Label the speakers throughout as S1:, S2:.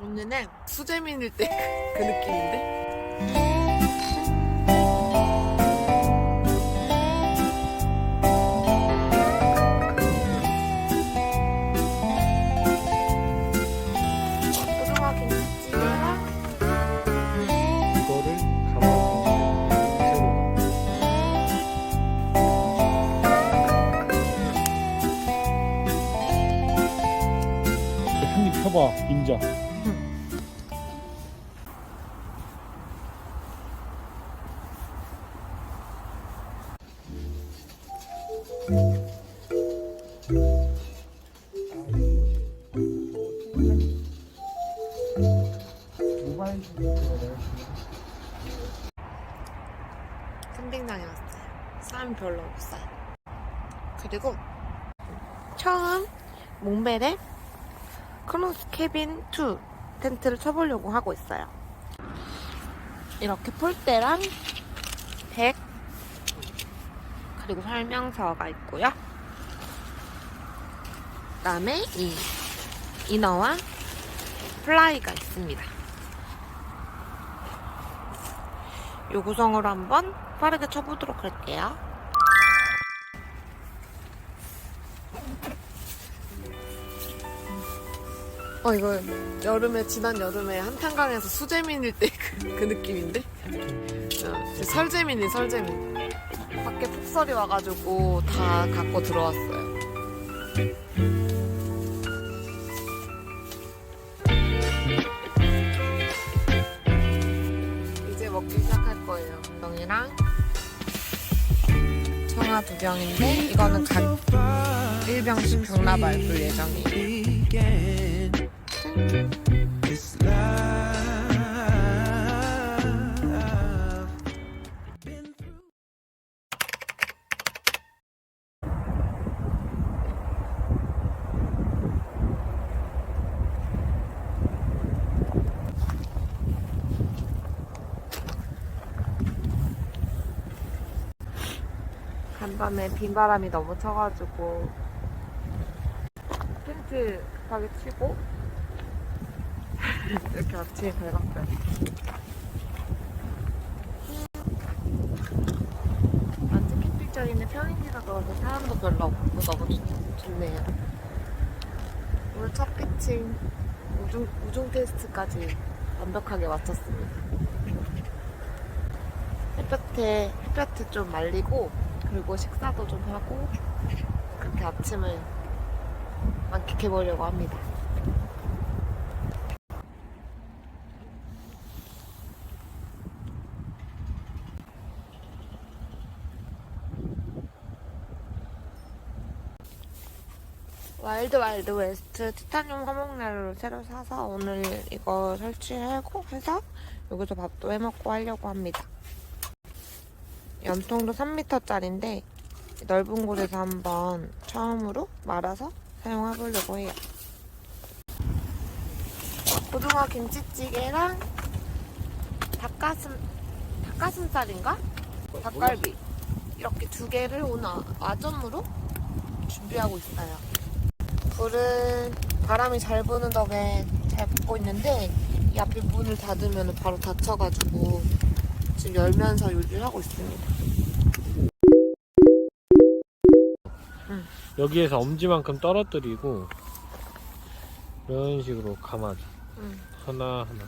S1: 오늘은 수재민일 때 그 느낌인데? 고등어 김치찌개랑
S2: 이거를 감아서 한입 펴봐 인자.
S1: 캠핑장에 왔어요. 사람이 별로 없어요. 그리고 처음 몽벨의 크로스 캐빈 2 텐트를 쳐보려고 하고 있어요. 이렇게 폴대랑 백 그리고 설명서가 있고요. 그다음에 이 이너와 플라이가 있습니다. 요 구성으로 한번 빠르게 쳐보도록 할게요. 이거 지난 여름에 한탄강에서 수재민일 때 그 느낌인데? 설재민. 밖에 폭설이 와가지고 다 갖고 들어왔어요. 이제 먹기 시작할 거예요. 병이랑 청아 2병인데 이거는 각 1병씩 병나발 볼 예정이에요. 간밤에 빈바람이 너무 쳐가지고 텐트 급하게 치고 이렇게 아침에 밝았어요. 완전 캠핑장인데 평일이라 그래서 사람도 별로 없고 너무 좋네요. 오늘 첫 피칭 우중 테스트까지 완벽하게 마쳤습니다. 햇볕에 좀 말리고 그리고 식사도 좀 하고 그렇게 아침을 만끽해보려고 합니다. 와일드 웨스트 티타늄 화목난로를 새로 사서 오늘 이거 설치하고 해서 여기서 밥도 해먹고 하려고 합니다. 연통도 3m짜리인데 넓은 곳에서 한번 처음으로 말아서 사용해보려고 해요. 고등어 김치찌개랑 닭가슴살인가? 닭갈비 이렇게 2개를 오늘 아점으로 준비하고 있어요. 불은 바람이 잘 부는 덕에 잘 붙고 있는데 이 앞에 문을 닫으면 바로 닫혀가지고 지금 열면서 요리를 하고 있습니다.
S2: 여기에서 엄지만큼 떨어뜨리고 이런 식으로 감아줘. 하나하나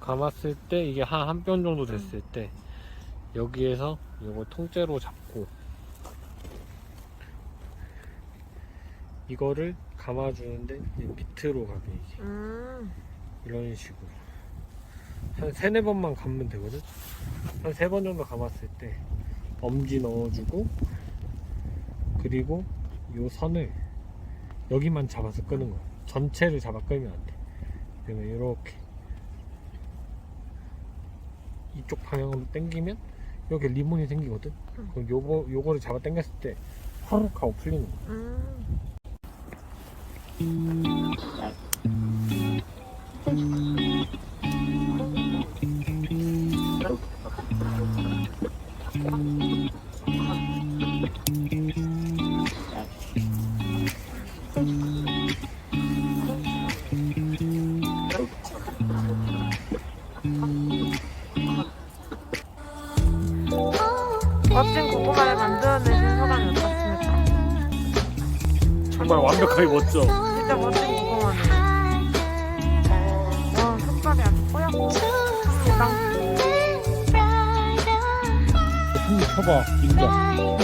S2: 감았을 때 이게 한 뼘 정도 됐을 때 여기에서 이거 통째로 잡고 이거를 감아주는데 밑으로 가게 이게 이런 식으로 한 3-4번만 감으면 되거든. 한 3번 정도 감았을 때 엄지 넣어주고 그리고 요 선을 여기만 잡아서 끄는 거야. 전체를 잡아 끌면 안 돼. 그러면 이렇게 이쪽 방향으로 당기면 이렇게 리본이 생기거든. 그럼 요거를 잡아 당겼을 때 화룩 하고 풀리는 거야.
S1: 멋진 고구마를 만들어내신 소감이 어떻습니까?
S2: 정말 완벽하게 멋져.
S1: 진짜 멋진 고구마네요. 색깔이 아주 뽀얗고 좋습니다.
S2: 한 쳐봐, 인정.